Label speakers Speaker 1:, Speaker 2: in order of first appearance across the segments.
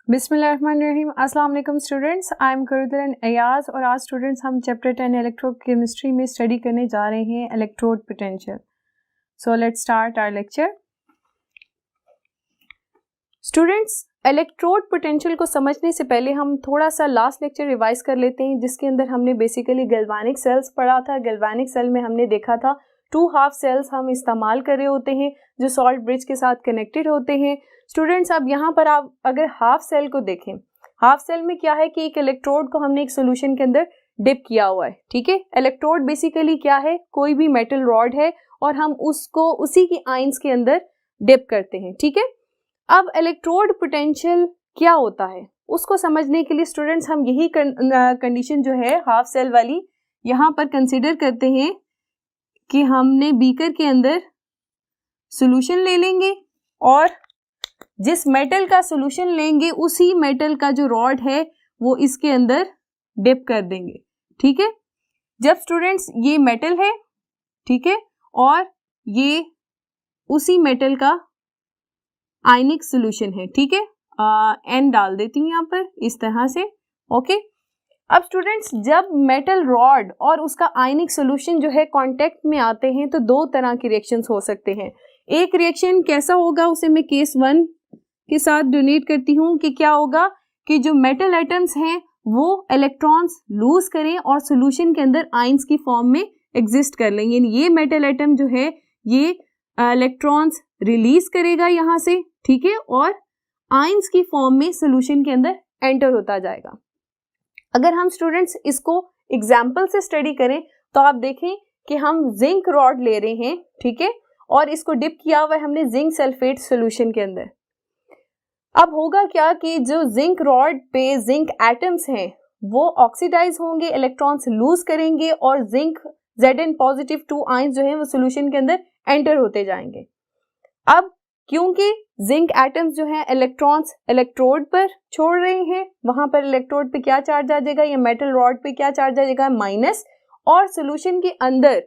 Speaker 1: बिस्मिल्लाहिर्रहमानिर्रहीम। अस्सलाम वालेकुम स्टूडेंट्स, आई एम करुदरन अयाज और आज स्टूडेंट्स हम चैप्टर 10 इलेक्ट्रोकेमिस्ट्री में स्टडी करने जा रहे हैं electrode potential. So let's start our lecture. Students, electrode potential को समझने से पहले हम थोड़ा सा लास्ट लेक्चर रिवाइज कर लेते हैं, जिसके अंदर हमने बेसिकली गैल्वेनिक सेल्स पढ़ा था। गैल्वेनिक सेल में हमने देखा था 2 हाफ सेल्स हम इस्तेमाल कर रहे होते हैं जो सॉल्ट ब्रिज के साथ कनेक्टेड होते हैं। स्टूडेंट्स, अब यहाँ पर आप अगर हाफ सेल को देखें, हाफ सेल में क्या है कि एक इलेक्ट्रोड को हमने एक सॉल्यूशन के अंदर डिप किया हुआ है। ठीक है, इलेक्ट्रोड बेसिकली क्या है, कोई भी मेटल रॉड है और हम उसको उसी की आयंस के अंदर डिप करते हैं। ठीक है, अब इलेक्ट्रोड पोटेंशियल क्या होता है उसको समझने के लिए स्टूडेंट्स हम यही कंडीशन जो है हाफ सेल वाली यहाँ पर कंसिडर करते हैं कि हमने बीकर के अंदर सॉल्यूशन ले लेंगे और जिस मेटल का सॉल्यूशन लेंगे उसी मेटल का जो रॉड है वो इसके अंदर डिप कर देंगे। ठीक है, जब स्टूडेंट्स ये मेटल है, ठीक है, और ये उसी मेटल का आयनिक सॉल्यूशन है। ठीक है, एन डाल देती हूँ यहाँ पर इस तरह से। ओके, अब स्टूडेंट्स जब मेटल रॉड और उसका आयनिक सॉल्यूशन जो है कांटेक्ट में आते हैं तो 2 तरह के रिएक्शंस हो सकते हैं। एक रिएक्शन कैसा होगा उसे मैं केस 1 के साथ डोनेट करती हूँ कि क्या होगा कि जो मेटल एटम्स हैं वो इलेक्ट्रॉन्स लूज करें और सॉल्यूशन के अंदर आयंस की फॉर्म में एग्जिस्ट कर लेंगे। ये मेटल एटम जो है ये इलेक्ट्रॉन्स रिलीज करेगा यहाँ से, ठीक है, और आयंस की फॉर्म में सॉल्यूशन के अंदर एंटर होता जाएगा। अगर हम स्टूडेंट्स इसको एग्जाम्पल से स्टडी करें तो आप देखें कि हम जिंक रॉड ले रहे हैं, ठीक है, और इसको डिप किया हुआ है हमने जिंक सल्फेट सॉल्यूशन के अंदर। अब होगा क्या कि जो जिंक रॉड पे जिंक एटम्स हैं वो ऑक्सीडाइज होंगे, इलेक्ट्रॉन्स लूज करेंगे और जिंक Zn पॉजिटिव 2 आयंस जो है वो सॉल्यूशन के अंदर एंटर होते जाएंगे। अब क्योंकि जिंक एटम्स जो है इलेक्ट्रॉन्स इलेक्ट्रोड पर छोड़ रहे हैं, वहां पर इलेक्ट्रोड पे क्या चार्ज आ जाएगा, या मेटल रॉड पे क्या चार्ज आ जाएगा, माइनस, और सॉल्यूशन के अंदर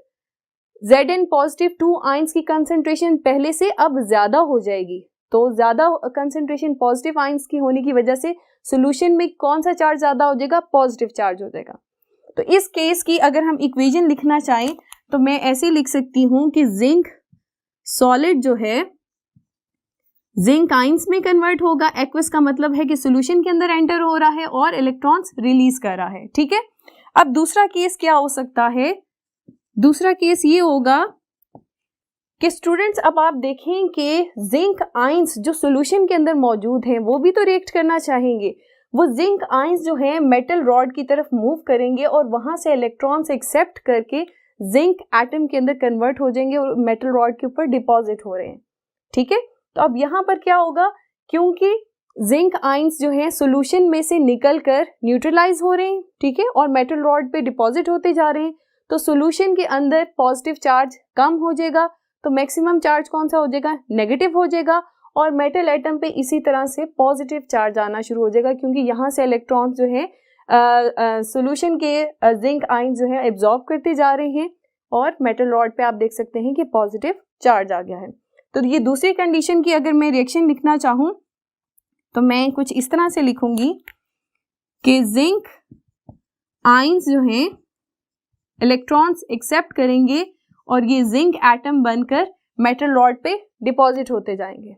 Speaker 1: Zn पॉजिटिव 2 आयंस की कंसंट्रेशन पहले से अब ज्यादा हो जाएगी। तो ज्यादा कंसंट्रेशन पॉजिटिव आयंस की होने की वजह से सॉल्यूशन में कौन सा चार्ज ज्यादा हो जाएगा, पॉजिटिव चार्ज हो जाएगा। तो इस केस की अगर हम इक्वेशन लिखना चाहें तो मैं ऐसे लिख सकती हूं कि जिंक सॉलिड जो है जिंक आयंस में कन्वर्ट होगा। एक्वस का मतलब है कि सॉल्यूशन के अंदर एंटर हो रहा है और इलेक्ट्रॉन्स रिलीज कर रहा है। ठीक है, अब दूसरा केस क्या हो सकता है, दूसरा केस ये होगा कि स्टूडेंट्स अब आप देखें कि जिंक आयंस जो सॉल्यूशन के अंदर मौजूद हैं वो भी तो रिएक्ट करना चाहेंगे। वो जिंक आयंस जो है मेटल रॉड की तरफ मूव करेंगे और वहां से इलेक्ट्रॉन्स एक्सेप्ट करके जिंक एटम के अंदर कन्वर्ट हो जाएंगे और मेटल रॉड के ऊपर डिपॉजिट हो रहे हैं। ठीक है, तो अब यहाँ पर क्या होगा, क्योंकि जिंक आयंस जो है सॉल्यूशन में से निकल कर न्यूट्रलाइज हो रहे हैं, ठीक है, और मेटल रॉड पे डिपॉजिट होते जा रहे हैं, तो सॉल्यूशन के अंदर पॉजिटिव चार्ज कम हो जाएगा, तो मैक्सिमम चार्ज कौन सा हो जाएगा, नेगेटिव हो जाएगा, और मेटल एटम पे इसी तरह से पॉजिटिव चार्ज आना शुरू हो जाएगा, क्योंकि यहाँ से इलेक्ट्रॉन्स जो है सॉल्यूशन के जिंक आयंस जो है एब्जॉर्ब करते जा रहे हैं और मेटल रॉड पे आप देख सकते हैं कि पॉजिटिव चार्ज आ गया है। तो ये दूसरी कंडीशन की अगर मैं रिएक्शन लिखना चाहूँ तो मैं कुछ इस तरह से लिखूंगी कि जिंक आयंस जो हैं इलेक्ट्रॉन्स एक्सेप्ट करेंगे और ये जिंक एटम बनकर मेटल रॉड पे डिपॉजिट होते जाएंगे।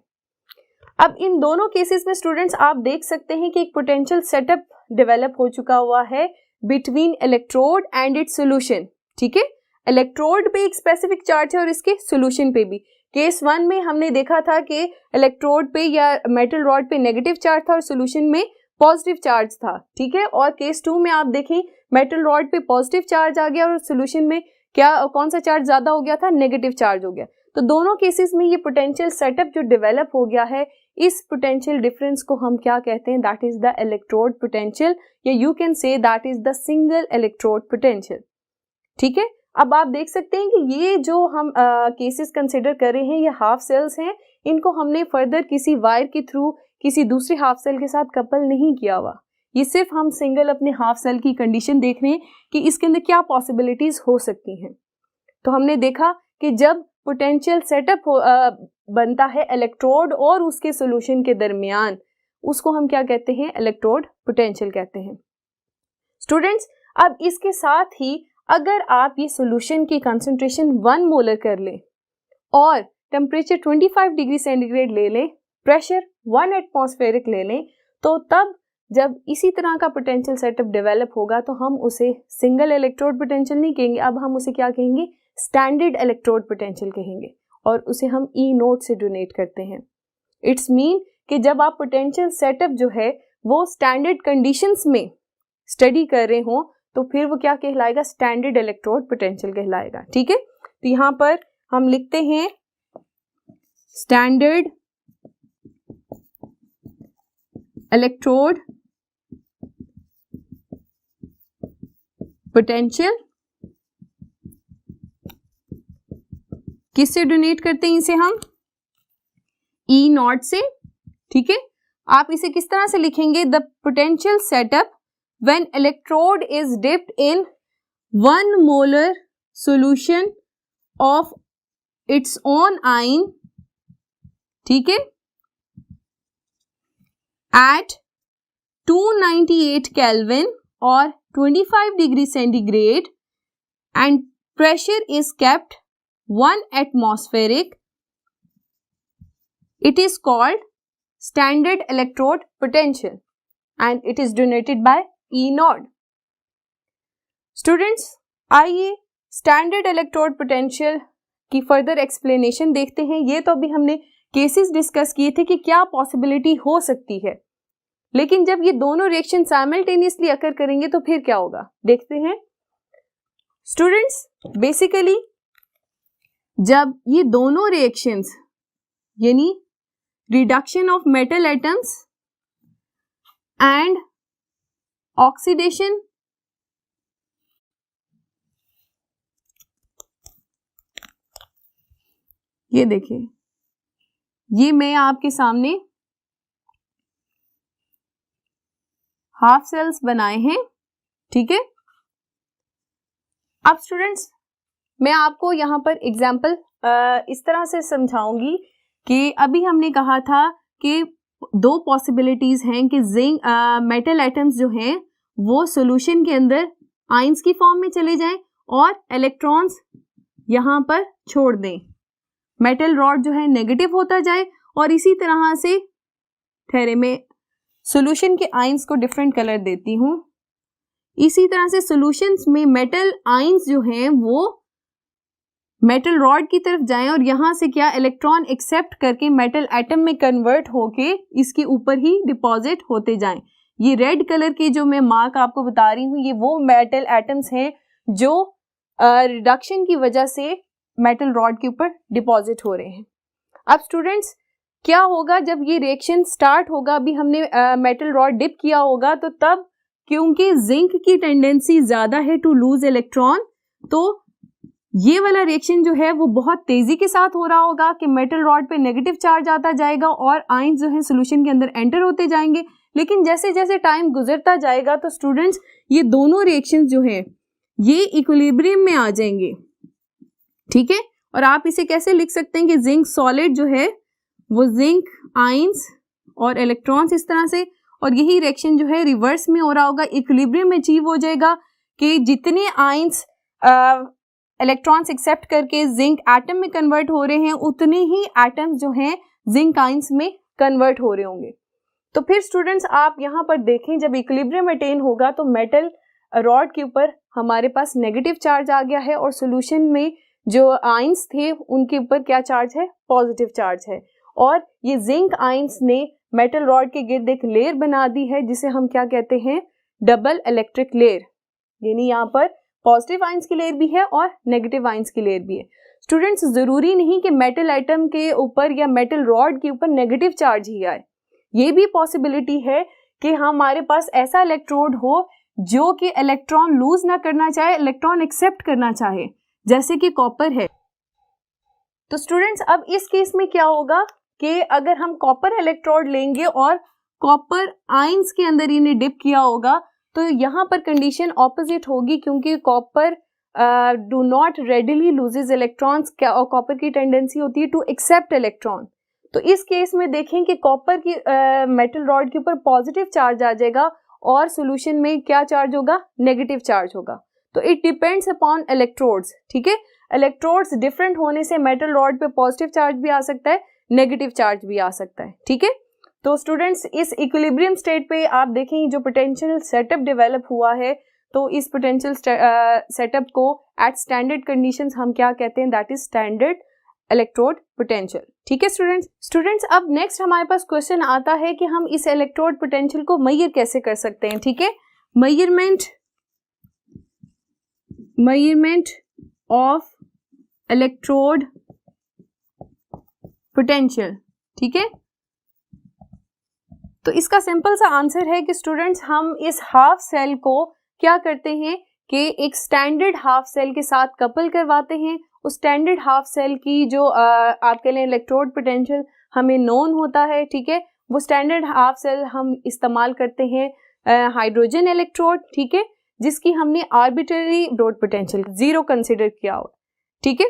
Speaker 1: अब इन दोनों केसेस में स्टूडेंट्स आप देख सकते हैं कि एक पोटेंशियल सेटअप डेवलप हो चुका हुआ है between electrode and it's solution. ठीक है, इलेक्ट्रोड पे एक स्पेसिफिक चार्ज है और इसके सॉल्यूशन पे भी। केस 1 में हमने देखा था कि इलेक्ट्रोड पे या मेटल रॉड पे नेगेटिव चार्ज था और सॉल्यूशन में पॉजिटिव चार्ज था। ठीक है, और केस 2 में आप देखें मेटल रॉड पे पॉजिटिव चार्ज आ गया और सॉल्यूशन में क्या कौन सा चार्ज ज्यादा हो गया था, नेगेटिव चार्ज हो गया। तो दोनों केसेस में ये पोटेंशियल सेटअप जो डेवलप हो गया है, इस पोटेंशियल डिफरेंस को हम क्या कहते हैं, that is the electrode potential, या you can say that is the single electrode potential. ठीक है, अब आप देख सकते हैं कि ये जो हम केसेस कंसिडर कर रहे हैं ये हाफ सेल्स हैं, इनको हमने फर्दर किसी वायर के थ्रू किसी दूसरे हाफ सेल के साथ कपल नहीं किया हुआ। ये सिर्फ हम सिंगल अपने हाफ सेल की कंडीशन देख रहे हैं कि इसके अंदर क्या पॉसिबिलिटीज हो सकती हैं। तो हमने देखा कि जब पोटेंशियल सेटअप बनता है इलेक्ट्रोड और उसके सॉल्यूशन के दरमियान, उसको हम क्या कहते हैं, इलेक्ट्रोड पोटेंशियल कहते हैं। स्टूडेंट्स, अब इसके साथ ही अगर आप ये सॉल्यूशन की कंसंट्रेशन 1 मोलर कर लें और टेम्परेचर 25 डिग्री सेंटीग्रेड ले लें, प्रेशर 1 एटमॉस्फेरिक ले लें, तो तब जब इसी तरह का पोटेंशियल सेटअप डेवलप होगा तो हम उसे सिंगल इलेक्ट्रोड पोटेंशियल नहीं कहेंगे, अब हम उसे क्या कहेंगे, स्टैंडर्ड इलेक्ट्रोड पोटेंशियल कहेंगे, और उसे हम ई नोट से डोनेट करते हैं। इट्स मीन कि जब आप पोटेंशियल सेटअप जो है वो स्टैंडर्ड कंडीशंस में स्टडी कर रहे हो तो फिर वो क्या कहलाएगा, स्टैंडर्ड इलेक्ट्रोड पोटेंशियल कहलाएगा। ठीक है, तो यहाँ पर हम लिखते हैं स्टैंडर्ड इलेक्ट्रोड पोटेंशियल। किससे डोनेट करते हैं इसे हम, ई नॉट से। ठीक है, आप इसे किस तरह से लिखेंगे, the potential setup when electrode is dipped in 1 molar solution of its own ion, ठीक है, एट 298 केल्विन और 25 degree centigrade and pressure is kept 1 atmospheric, it is called standard electrode potential and it is denoted by E naught. Students, आइए standard electrode potential की further explanation देखते हैं। ये तो अभी हमने केसेस डिस्कस किए थे कि क्या पॉसिबिलिटी हो सकती है, लेकिन जब ये दोनों रिएक्शन साइमल्टेनियसली अकर करेंगे तो फिर क्या होगा, देखते हैं। स्टूडेंट्स, बेसिकली जब ये दोनों रिएक्शंस यानी reduction of metal atoms and oxidation ये देखिए, ये मैं आपके सामने हाफ सेल्स बनाए हैं। ठीक है, अब स्टूडेंट्स मैं आपको यहाँ पर एग्जाम्पल इस तरह से समझाऊंगी कि अभी हमने कहा था कि 2 पॉसिबिलिटीज हैं कि जिंक मेटल एटम्स जो हैं वो सॉल्यूशन के अंदर आयंस की फॉर्म में चले जाएं और इलेक्ट्रॉन्स यहाँ पर छोड़ दें, मेटल रॉड जो है नेगेटिव होता जाए, और इसी तरह से ठहरे में सॉल्यूशन के आयंस को डिफरेंट कलर देती हूँ। इसी तरह से सॉल्यूशंस में मेटल आयंस जो हैं वो मेटल रॉड की तरफ जाएं और यहां से क्या इलेक्ट्रॉन एक्सेप्ट करके मेटल एटम में कन्वर्ट होके इसके ऊपर ही डिपॉजिट होते जाएं। ये रेड कलर के जो मैं मार्क आपको बता रही हूँ ये वो मेटल एटम्स हैं जो रिडक्शन की वजह से मेटल रॉड के ऊपर डिपॉजिट हो रहे हैं। अब स्टूडेंट्स क्या होगा जब ये रिएक्शन स्टार्ट होगा, अभी हमने मेटल रॉड डिप किया होगा, तो तब क्योंकि जिंक की टेंडेंसी ज्यादा है टू लूज इलेक्ट्रॉन, तो ये वाला रिएक्शन जो है वो बहुत तेजी के साथ हो रहा होगा कि मेटल रॉड पे नेगेटिव चार्ज आता जाएगा और आयंस जो है सॉल्यूशन के अंदर एंटर होते जाएंगे। लेकिन जैसे जैसे टाइम गुजरता जाएगा तो स्टूडेंट्स ये दोनों रिएक्शन जो हैं ये इक्विलिब्रियम में आ जाएंगे। ठीक है, और आप इसे कैसे लिख सकते हैं कि जिंक सॉलिड जो है वो जिंक आयंस और इलेक्ट्रॉन्स इस तरह से, और यही रिएक्शन जो है रिवर्स में हो रहा होगा, इक्विलिब्रियम अचीव हो जाएगा कि जितने आयंस इलेक्ट्रॉन्स एक्सेप्ट करके जिंक एटम में कन्वर्ट हो रहे हैं उतने ही एटम्स जो हैं जिंक आयंस में कन्वर्ट हो रहे होंगे। तो फिर स्टूडेंट्स आप यहाँ पर देखें जब इक्विलिब्रियम अटेन होगा तो मेटल रॉड के ऊपर हमारे पास नेगेटिव चार्ज आ गया है और सॉल्यूशन में जो आयंस थे उनके ऊपर क्या चार्ज है, पॉजिटिव चार्ज है, और ये जिंक आयंस ने मेटल रॉड के गिर्द एक लेयर बना दी है जिसे हम क्या कहते हैं, डबल इलेक्ट्रिक लेयर, यानी यहाँ पर पॉजिटिव आयंस की लेयर भी है और नेगेटिव आयंस की लेयर भी है। स्टूडेंट्स जरूरी नहीं कि मेटल एटम के ऊपर या मेटल रॉड के ऊपर नेगेटिव चार्ज ही आए, ये भी पॉसिबिलिटी है कि हमारे पास ऐसा इलेक्ट्रोड हो जो कि इलेक्ट्रॉन लूज ना करना चाहे, इलेक्ट्रॉन एक्सेप्ट करना चाहे, जैसे कि कॉपर है। तो स्टूडेंट्स अब इस केस में क्या होगा कि अगर हम कॉपर इलेक्ट्रोड लेंगे और कॉपर आयंस के अंदर इन्हें डिप किया होगा तो यहाँ पर कंडीशन ऑपोजिट होगी, क्योंकि copper do not readily loses electrons, और कॉपर की टेंडेंसी होती है टू एक्सेप्ट इलेक्ट्रॉन। तो इस केस में देखें कि कॉपर की मेटल रॉड के ऊपर पॉजिटिव चार्ज आ जाएगा और सॉल्यूशन में क्या चार्ज होगा, नेगेटिव चार्ज होगा। तो इट डिपेंड्स अपॉन इलेक्ट्रोड्स, ठीक है। इलेक्ट्रोड्स डिफरेंट होने से मेटल रॉड पे पॉजिटिव चार्ज भी आ सकता है, नेगेटिव चार्ज भी आ सकता है, ठीक है। तो स्टूडेंट्स इस इक्विलिब्रियम स्टेट पे आप देखें जो पोटेंशियल सेटअप डेवलप हुआ है, तो इस पोटेंशियल सेटअप को एट स्टैंडर्ड कंडीशंस हम क्या कहते हैं, that is standard electrode potential, ठीक है स्टूडेंट्स। अब नेक्स्ट हमारे पास क्वेश्चन आता है कि हम इस इलेक्ट्रोड पोटेंशियल को मेजर कैसे कर सकते हैं, ठीक है। मेजरमेंट ऑफ इलेक्ट्रोड पोटेंशियल, ठीक है। तो इसका सिंपल सा आंसर है कि स्टूडेंट्स हम इस हाफ सेल को क्या करते हैं कि एक स्टैंडर्ड हाफ सेल के साथ कपल करवाते हैं। उस स्टैंडर्ड हाफ सेल की जो आपके लिए इलेक्ट्रोड पोटेंशियल हमें नोन होता है, ठीक है, वो स्टैंडर्ड हाफ सेल हम इस्तेमाल करते हैं हाइड्रोजन इलेक्ट्रोड, ठीक है, जिसकी हमने आर्बिट्ररी इलेक्ट्रोड पोटेंशियल 0 कंसिडर किया हो, ठीक है।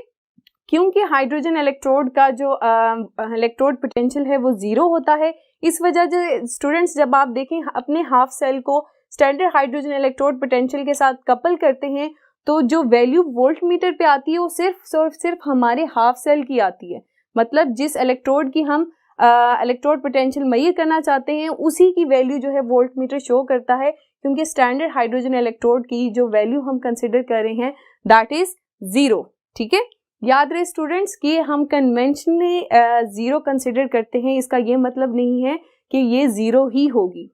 Speaker 1: क्योंकि हाइड्रोजन इलेक्ट्रोड का जो इलेक्ट्रोड पोटेंशियल है वो 0 होता है, इस वजह से स्टूडेंट्स जब आप देखें अपने हाफ सेल को स्टैंडर्ड हाइड्रोजन इलेक्ट्रोड पोटेंशियल के साथ कपल करते हैं तो जो वैल्यू वोल्ट मीटर पे आती है वो सिर्फ हमारे हाफ सेल की आती है। मतलब जिस इलेक्ट्रोड की हम इलेक्ट्रोड पोटेंशियल मेजर करना चाहते हैं उसी की वैल्यू जो है वोल्ट मीटर शो करता है, क्योंकि स्टैंडर्ड हाइड्रोजन इलेक्ट्रोड की जो वैल्यू हम कंसिडर कर रहे हैं दैट इज 0, ठीक है। याद रहे स्टूडेंट्स कि हम कन्वेंशनली 0 कंसिडर करते हैं, इसका ये मतलब नहीं है कि ये 0 ही होगी,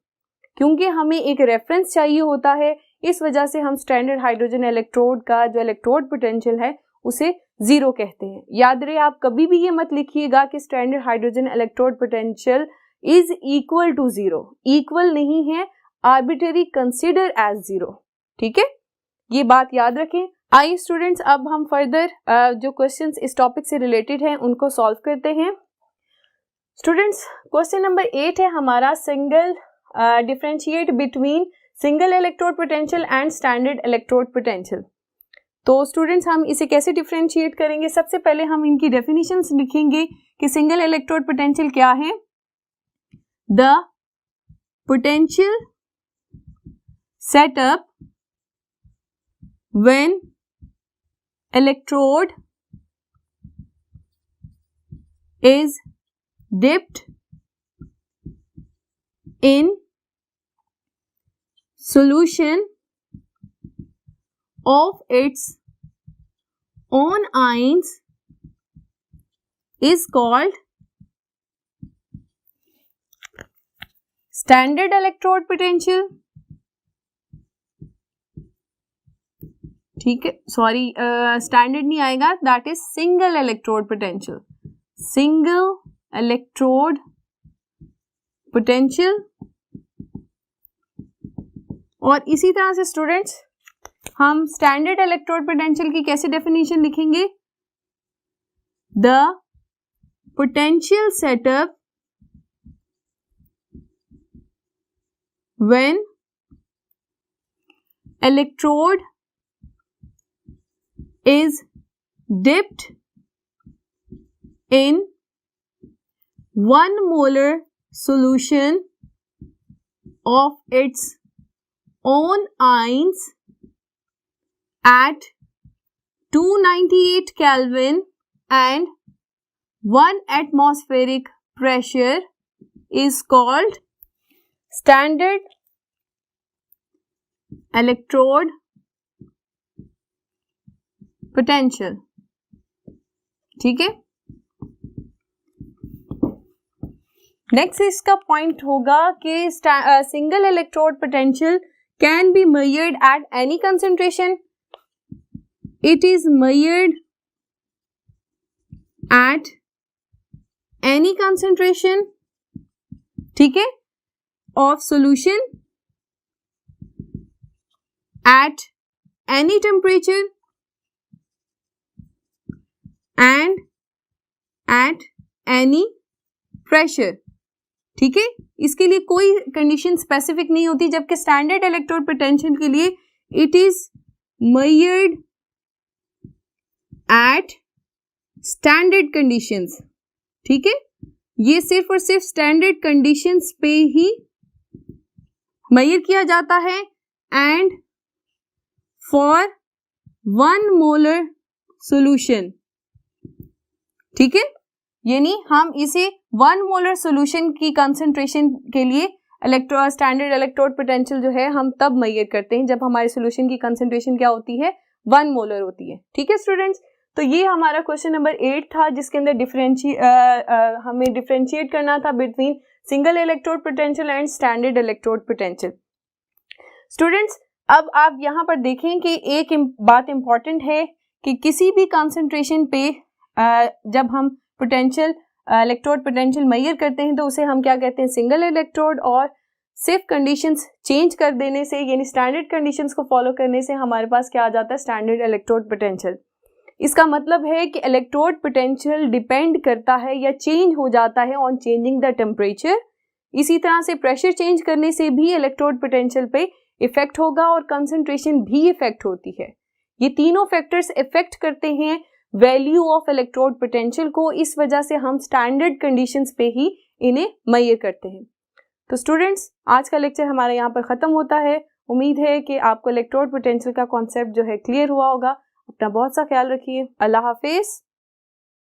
Speaker 1: क्योंकि हमें एक रेफरेंस चाहिए होता है। इस वजह से हम स्टैंडर्ड हाइड्रोजन इलेक्ट्रोड का जो इलेक्ट्रोड पोटेंशियल है उसे 0 कहते हैं। याद रहे आप कभी भी ये मत लिखिएगा कि standard hydrogen electrode potential is equal to 0, equal नहीं है, आर्बिट्ररी कंसिडर एज 0, ठीक है, ये बात याद रखें। आइए स्टूडेंट्स अब हम फर्दर जो क्वेश्चंस इस टॉपिक से रिलेटेड हैं उनको सॉल्व करते हैं। स्टूडेंट्स क्वेश्चन नंबर 8 है हमारा, single differentiate between single electrode potential and standard electrode potential. तो स्टूडेंट्स हम इसे कैसे डिफरेंशिएट करेंगे, सबसे पहले हम इनकी डेफिनेशंस लिखेंगे कि सिंगल इलेक्ट्रोड पोटेंशियल क्या है। The potential setup when electrode is dipped in solution of its own ions is called standard electrode potential, ठीक है, सॉरी स्टैंडर्ड नहीं आएगा, that is single electrode potential, single electrode potential. और इसी तरह से स्टूडेंट्स हम स्टैंडर्ड इलेक्ट्रोड पोटेंशियल की कैसे डेफिनेशन लिखेंगे, the potential setup when electrode is dipped in 1 molar solution of its own ions at 298 Kelvin and 1 atmospheric pressure is called standard electrode potential, ठीक है। नेक्स्ट इसका पॉइंट होगा कि single electrode potential can be measured at any concentration, it is measured at any concentration, ठीक है, of solution at any temperature and at any pressure, ठीक है। इसके लिए कोई कंडीशन स्पेसिफिक नहीं होती, जबकि स्टैंडर्ड इलेक्ट्रोड पोटेंशियल के लिए it is measured eight standard conditions, ठीक है। ये सिर्फ और सिर्फ स्टैंडर्ड कंडीशंस पे ही मेजर किया जाता है एंड फॉर 1 मोलर सॉल्यूशन, ठीक है, यानी हम इसे 1 मोलर सॉल्यूशन की कंसंट्रेशन के लिए स्टैंडर्ड इलेक्ट्रोड पोटेंशियल जो है हम तब मेजर करते हैं जब हमारे सॉल्यूशन की कंसंट्रेशन क्या होती है, 1 मोलर होती है। ठीक है स्टूडेंट्स, तो ये हमारा क्वेश्चन नंबर 8 था जिसके अंदर हमें डिफरेंशिएट करना था between single electrode potential and standard electrode potential. Students, अब आप यहाँ पर देखें कि एक बात इंपॉर्टेंट है कि किसी भी कंसंट्रेशन पे जब हम पोटेंशियल इलेक्ट्रोड पोटेंशियल मेजर करते हैं तो उसे हम क्या कहते हैं, सिंगल इलेक्ट्रोड, और सिर्फ कंडीशंस चेंज कर देने से यानी स्टैंडर्ड कंडीशंस को फॉलो करने से हमारे पास क्या आ जाता है, स्टैंडर्ड इलेक्ट्रोड पोटेंशियल। इसका मतलब है कि इलेक्ट्रोड पोटेंशियल डिपेंड करता है या चेंज हो जाता है ऑन चेंजिंग द टेम्परेचर। इसी तरह से प्रेशर चेंज करने से भी इलेक्ट्रोड पोटेंशियल पे इफेक्ट होगा और कंसंट्रेशन भी इफेक्ट होती है। ये तीनों फैक्टर्स इफेक्ट करते हैं वैल्यू ऑफ इलेक्ट्रोड पोटेंशियल को, इस वजह से हम स्टैंडर्ड कंडीशंस पे ही इन्हें मेजर करते हैं। तो स्टूडेंट्स, आज का लेक्चर हमारा यहाँ पर ख़त्म होता है। उम्मीद है कि आपको इलेक्ट्रोड पोटेंशियल का कॉन्सेप्ट जो है क्लियर हुआ होगा। अपना बहुत सा ख्याल रखिए। अल्लाह हाफिज़।